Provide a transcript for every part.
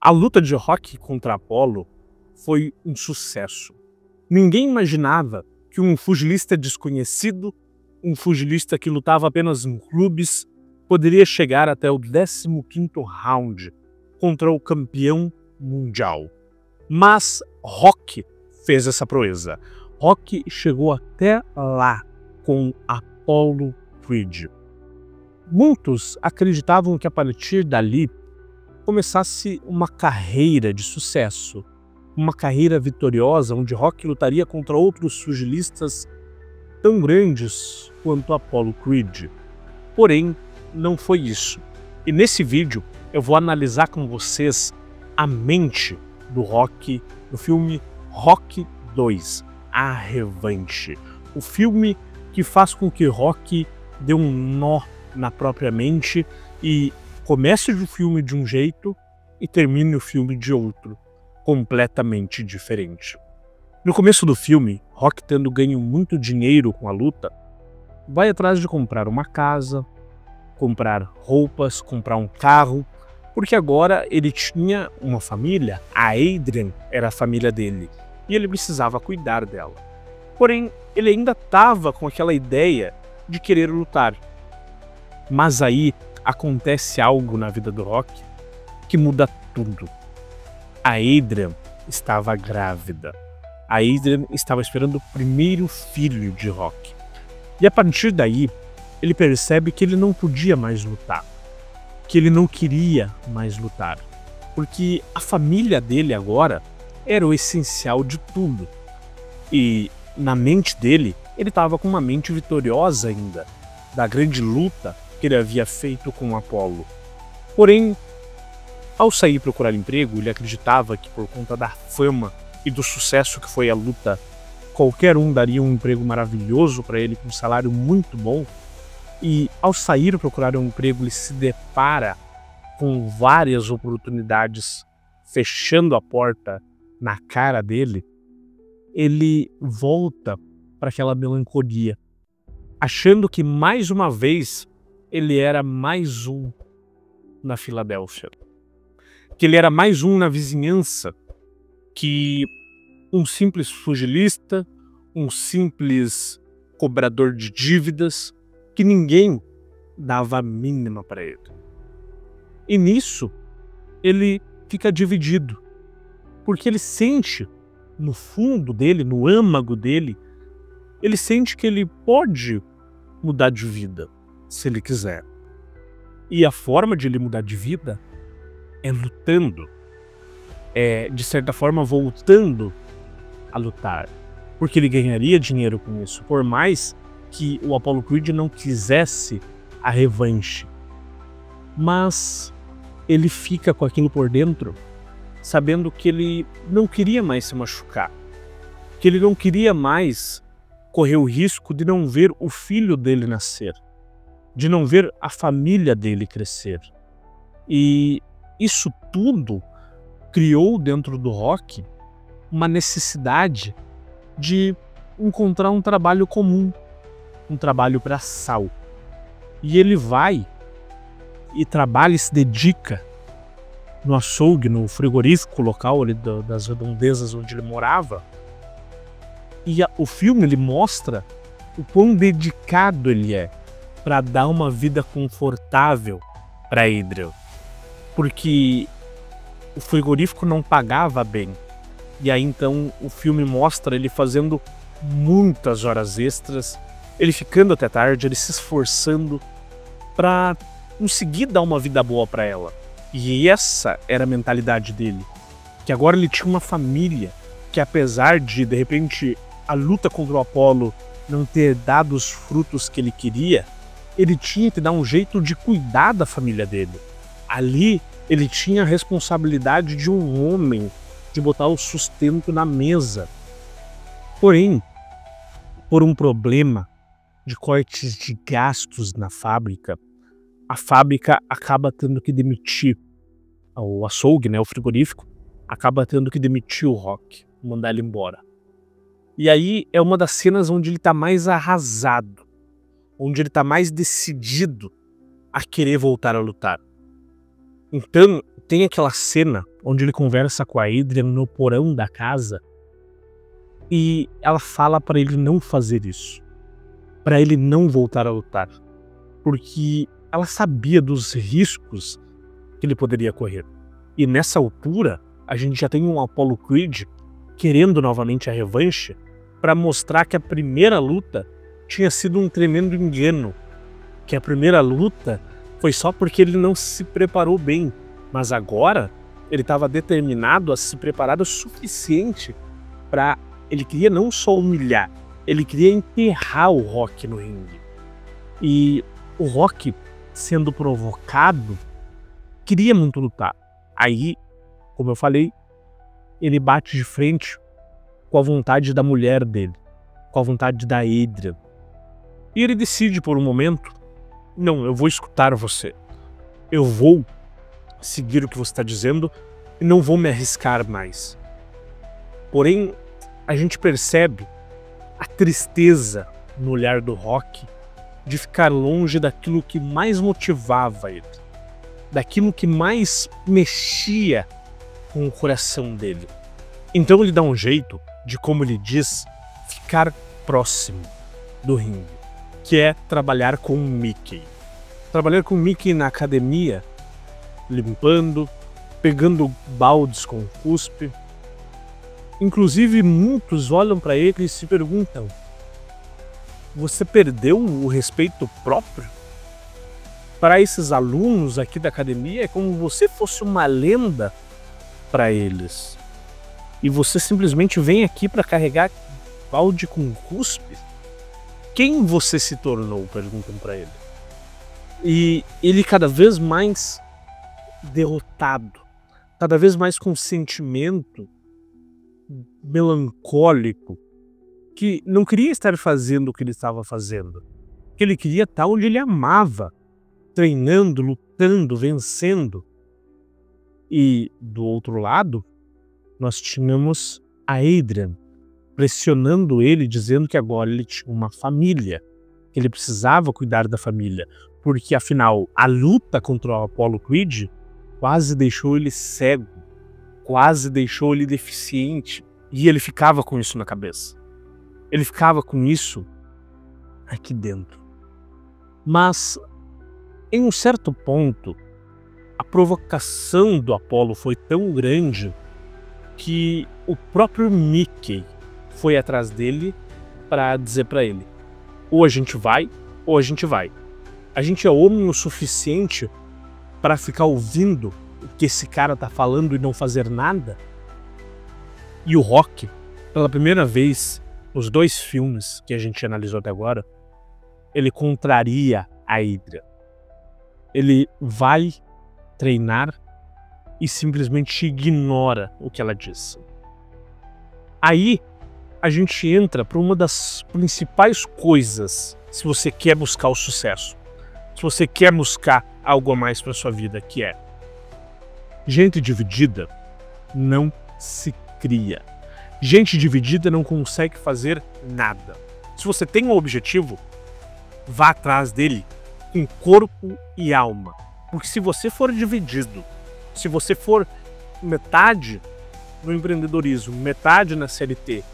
A luta de Rocky contra Apollo foi um sucesso. Ninguém imaginava que um pugilista desconhecido, um pugilista que lutava apenas em clubes, poderia chegar até o 15º round contra o campeão mundial. Mas Rocky fez essa proeza. Rocky chegou até lá com Apollo Creed. Muitos acreditavam que a partir dali começasse uma carreira de sucesso, uma carreira vitoriosa onde Rocky lutaria contra outros pugilistas tão grandes quanto Apollo Creed. Porém, não foi isso. E nesse vídeo eu vou analisar com vocês a mente do Rocky no filme Rocky 2, A Revanche. O filme que faz com que Rocky dê um nó na própria mente e comece o filme de um jeito e termine o filme de outro, completamente diferente. No começo do filme, Rocky, tendo ganho muito dinheiro com a luta, vai atrás de comprar uma casa, comprar roupas, comprar um carro, porque agora ele tinha uma família, a Adrian era a família dele, e ele precisava cuidar dela. Porém, ele ainda estava com aquela ideia de querer lutar. Mas aí acontece algo na vida do Rocky que muda tudo. A Adrian estava grávida. A Adrian estava esperando o primeiro filho de Rocky. E a partir daí, ele percebe que ele não podia mais lutar. Que ele não queria mais lutar. Porque a família dele agora era o essencial de tudo. E na mente dele, ele estava com uma mente vitoriosa ainda, da grande luta que ele havia feito com Apollo. Porém, ao sair procurar emprego, ele acreditava que por conta da fama e do sucesso que foi a luta, qualquer um daria um emprego maravilhoso para ele, com um salário muito bom. E ao sair procurar um emprego, ele se depara com várias oportunidades fechando a porta na cara dele. Ele volta para aquela melancolia, achando que mais uma vez ele era mais um na Filadélfia. Que ele era mais um na vizinhança, que um simples pugilista, um simples cobrador de dívidas, que ninguém dava a mínima para ele. E nisso, ele fica dividido, porque ele sente, no fundo dele, no âmago dele, ele sente que ele pode mudar de vida, se ele quiser. E a forma de ele mudar de vida é lutando. É, de certa forma, voltando a lutar. Porque ele ganharia dinheiro com isso, por mais que o Apollo Creed não quisesse a revanche. Mas ele fica com aquilo por dentro, sabendo que ele não queria mais se machucar. Que ele não queria mais correr o risco de não ver o filho dele nascer, de não ver a família dele crescer. E isso tudo criou dentro do Rocky uma necessidade de encontrar um trabalho comum, um trabalho braçal. E ele vai e trabalha e se dedica no açougue, no frigorífico local ali das redondezas onde ele morava. E o filme ele mostra o quão dedicado ele é para dar uma vida confortável para Adrian. Porque o frigorífico não pagava bem. E aí então o filme mostra ele fazendo muitas horas extras, ele ficando até tarde, ele se esforçando para conseguir dar uma vida boa para ela. E essa era a mentalidade dele. Que agora ele tinha uma família, que apesar de repente, a luta contra o Apollo não ter dado os frutos que ele queria, ele tinha que dar um jeito de cuidar da família dele. Ali, ele tinha a responsabilidade de um homem, de botar o sustento na mesa. Porém, por um problema de cortes de gastos na fábrica, a fábrica acaba tendo que demitir o açougue, né, o frigorífico, acaba tendo que demitir o Rocky, mandar ele embora. E aí é uma das cenas onde ele está mais arrasado, onde ele está mais decidido a querer voltar a lutar. Então, tem aquela cena onde ele conversa com a Adrian no porão da casa e ela fala para ele não fazer isso, para ele não voltar a lutar, porque ela sabia dos riscos que ele poderia correr. E nessa altura, a gente já tem um Apollo Creed querendo novamente a revanche para mostrar que a primeira luta tinha sido um tremendo engano, que a primeira luta foi só porque ele não se preparou bem, mas agora ele estava determinado a se preparar o suficiente para... Ele queria não só humilhar, ele queria enterrar o Rock no ringue. E o Rock, sendo provocado, queria muito lutar. Aí, como eu falei, ele bate de frente com a vontade da mulher dele, com a vontade da Adrian. E ele decide por um momento: não, eu vou escutar você. Eu vou seguir o que você está dizendo e não vou me arriscar mais. Porém, a gente percebe a tristeza no olhar do Rock de ficar longe daquilo que mais motivava ele, daquilo que mais mexia com o coração dele. Então ele dá um jeito de, como ele diz, ficar próximo do ringue, que é trabalhar com o Mickey. Trabalhar com o Mickey na academia, limpando, pegando baldes com cuspe. Inclusive, muitos olham para ele e se perguntam: você perdeu o respeito próprio? Para esses alunos aqui da academia, é como se você fosse uma lenda para eles. E você simplesmente vem aqui para carregar balde com cuspe? Quem você se tornou? Perguntam para ele. E ele cada vez mais derrotado, cada vez mais com sentimento melancólico, que não queria estar fazendo o que ele estava fazendo, que ele queria estar onde ele amava, treinando, lutando, vencendo. E do outro lado, nós tínhamos a Adrian pressionando ele, dizendo que agora ele tinha uma família, que ele precisava cuidar da família, porque afinal a luta contra o Apollo Creed quase deixou ele cego, quase deixou ele deficiente, e ele ficava com isso na cabeça. Ele ficava com isso aqui dentro. Mas, em um certo ponto, a provocação do Apollo foi tão grande que o próprio Mickey foi atrás dele para dizer para ele: ou a gente vai, ou a gente vai. A gente é homem o suficiente para ficar ouvindo o que esse cara tá falando e não fazer nada? E o Rock, pela primeira vez nos 2 filmes que a gente analisou até agora, ele contraria a Adrian. Ele vai treinar e simplesmente ignora o que ela diz. Aí a gente entra para uma das principais coisas se você quer buscar o sucesso, se você quer buscar algo a mais para sua vida, que é: gente dividida não se cria. Gente dividida não consegue fazer nada. Se você tem um objetivo, vá atrás dele com corpo e alma. Porque se você for dividido, se você for metade no empreendedorismo, metade na CLT,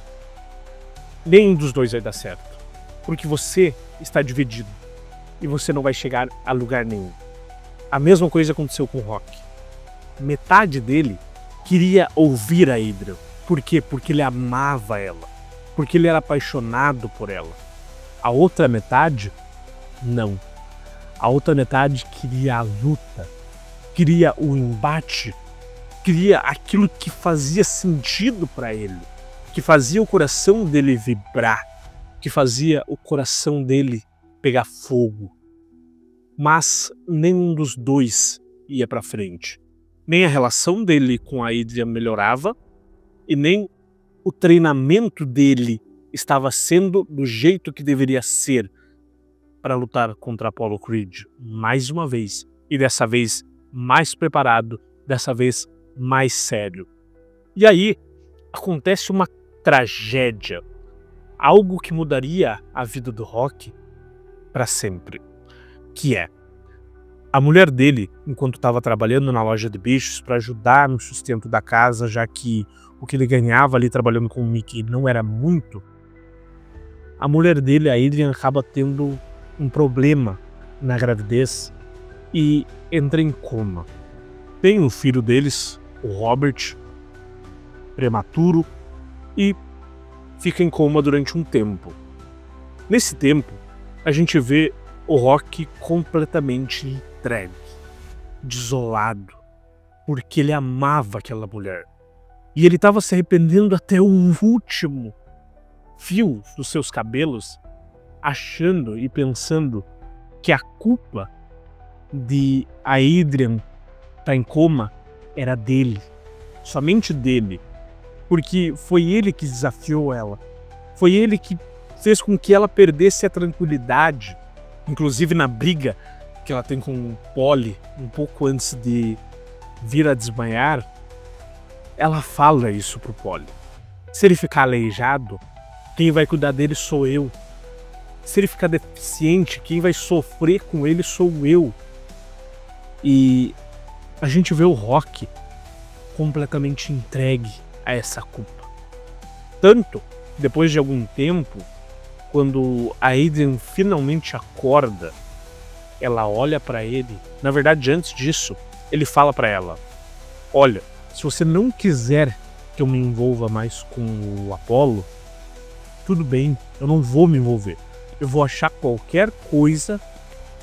nenhum dos dois vai dar certo. Porque você está dividido e você não vai chegar a lugar nenhum. A mesma coisa aconteceu com o Rock. Metade dele queria ouvir a Adrian. Por quê? Porque ele amava ela. Porque ele era apaixonado por ela. A outra metade, não. A outra metade queria a luta, queria o embate, queria aquilo que fazia sentido para ele, que fazia o coração dele vibrar, que fazia o coração dele pegar fogo. Mas nenhum dos dois ia para frente. Nem a relação dele com a Adrian melhorava, e nem o treinamento dele estava sendo do jeito que deveria ser para lutar contra Apollo Creed mais uma vez, e dessa vez mais preparado, dessa vez mais sério. E aí acontece uma tragédia, algo que mudaria a vida do Rock para sempre, que é: A mulher dele, enquanto estava trabalhando na loja de bichos para ajudar no sustento da casa, já que o que ele ganhava ali trabalhando com o Mickey não era muito, a mulher dele, a Adrian, acaba tendo um problema na gravidez e entra em coma. Tem um filho deles, o Robert, prematuro, e fica em coma durante um tempo. Nesse tempo, a gente vê o Rock completamente entregue, desolado, porque ele amava aquela mulher. E ele estava se arrependendo até o último fio dos seus cabelos, achando e pensando que a culpa de a Adrian estar em coma era dele, somente dele, porque foi ele que desafiou ela, foi ele que fez com que ela perdesse a tranquilidade, inclusive na briga que ela tem com o Polly um pouco antes de vir a desmaiar. Ela fala isso pro Polly: se ele ficar aleijado, quem vai cuidar dele sou eu. Se ele ficar deficiente, quem vai sofrer com ele sou eu. E a gente vê o Rock completamente entregue a essa culpa. Tanto, depois de algum tempo, quando a Adrian finalmente acorda, ela olha pra ele. Na verdade, antes disso, ele fala pra ela: olha, se você não quiser que eu me envolva mais com o Apollo, tudo bem, eu não vou me envolver. Eu vou achar qualquer coisa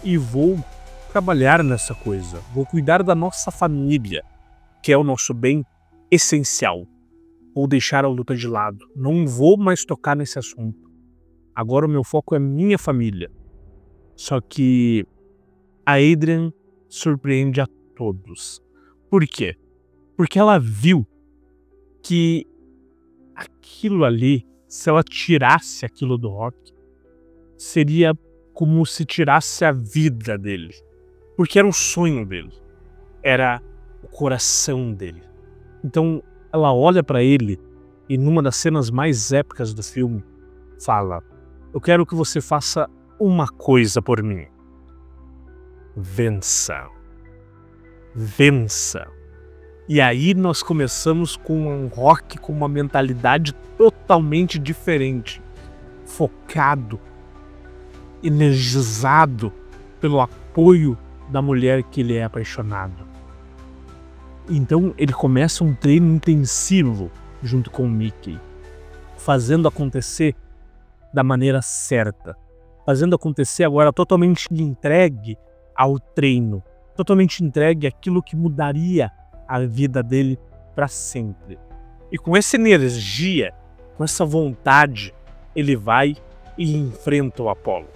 e vou trabalhar nessa coisa. Vou cuidar da nossa família, que é o nosso bem essencial. Vou deixar a luta de lado. Não vou mais tocar nesse assunto. Agora o meu foco é minha família. Só que a Adrian surpreende a todos. Por quê? Porque ela viu que aquilo ali, se ela tirasse aquilo do Rock, seria como se tirasse a vida dele. Porque era o sonho dele. Era o coração dele. Então ela olha pra ele e, numa das cenas mais épicas do filme, fala: eu quero que você faça uma coisa por mim. Vença. Vença. E aí nós começamos com um Rock com uma mentalidade totalmente diferente. Focado, energizado pelo apoio da mulher que ele é apaixonado. Então ele começa um treino intensivo junto com o Mickey, fazendo acontecer da maneira certa, fazendo acontecer agora totalmente entregue ao treino, totalmente entregue àquilo que mudaria a vida dele para sempre. E com essa energia, com essa vontade, ele vai e enfrenta o Apollo.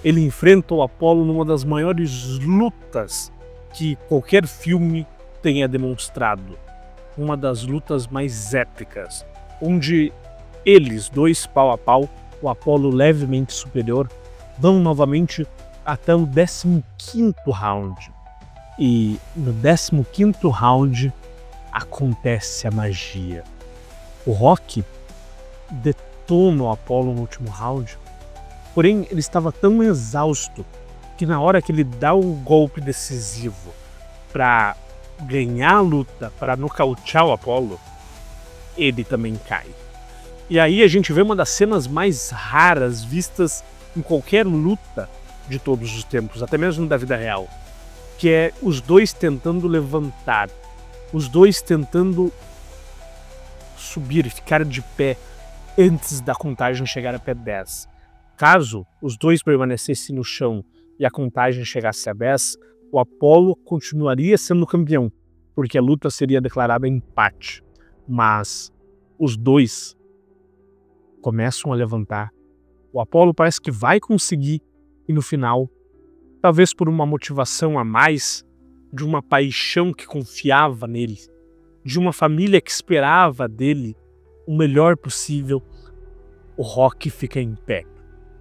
Ele enfrenta o Apollo numa das maiores lutas que qualquer filme tenha demonstrado. Uma das lutas mais épicas, onde eles, dois pau a pau, o Apollo levemente superior, vão novamente até o 15º round. E no 15º round acontece a magia. O Rock detona o Apollo no último round, porém ele estava tão exausto que na hora que ele dá o golpe decisivo para ganhar a luta, para nocautear o Apollo, ele também cai. E aí a gente vê uma das cenas mais raras vistas em qualquer luta de todos os tempos, até mesmo da vida real, que é os dois tentando levantar, os dois tentando subir, ficar de pé antes da contagem chegar até 10. Caso os dois permanecessem no chão e a contagem chegasse a 10, o Apollo continuaria sendo campeão, porque a luta seria declarada empate. Mas os dois começam a levantar. O Apollo parece que vai conseguir, e no final, talvez por uma motivação a mais, de uma paixão que confiava nele, de uma família que esperava dele o melhor possível, o Rock fica em pé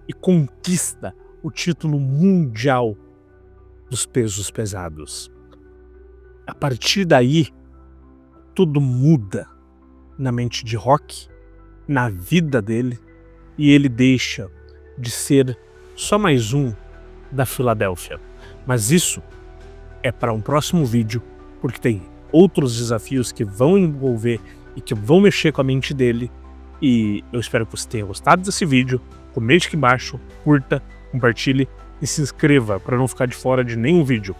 e conquista o título mundial dos pesos pesados. A partir daí, tudo muda na mente de Rock, na vida dele, e ele deixa de ser só mais um da Filadélfia. Mas isso é para um próximo vídeo, porque tem outros desafios que vão envolver e que vão mexer com a mente dele. E eu espero que você tenha gostado desse vídeo. Comente aqui embaixo, curta, compartilhe e se inscreva para não ficar de fora de nenhum vídeo.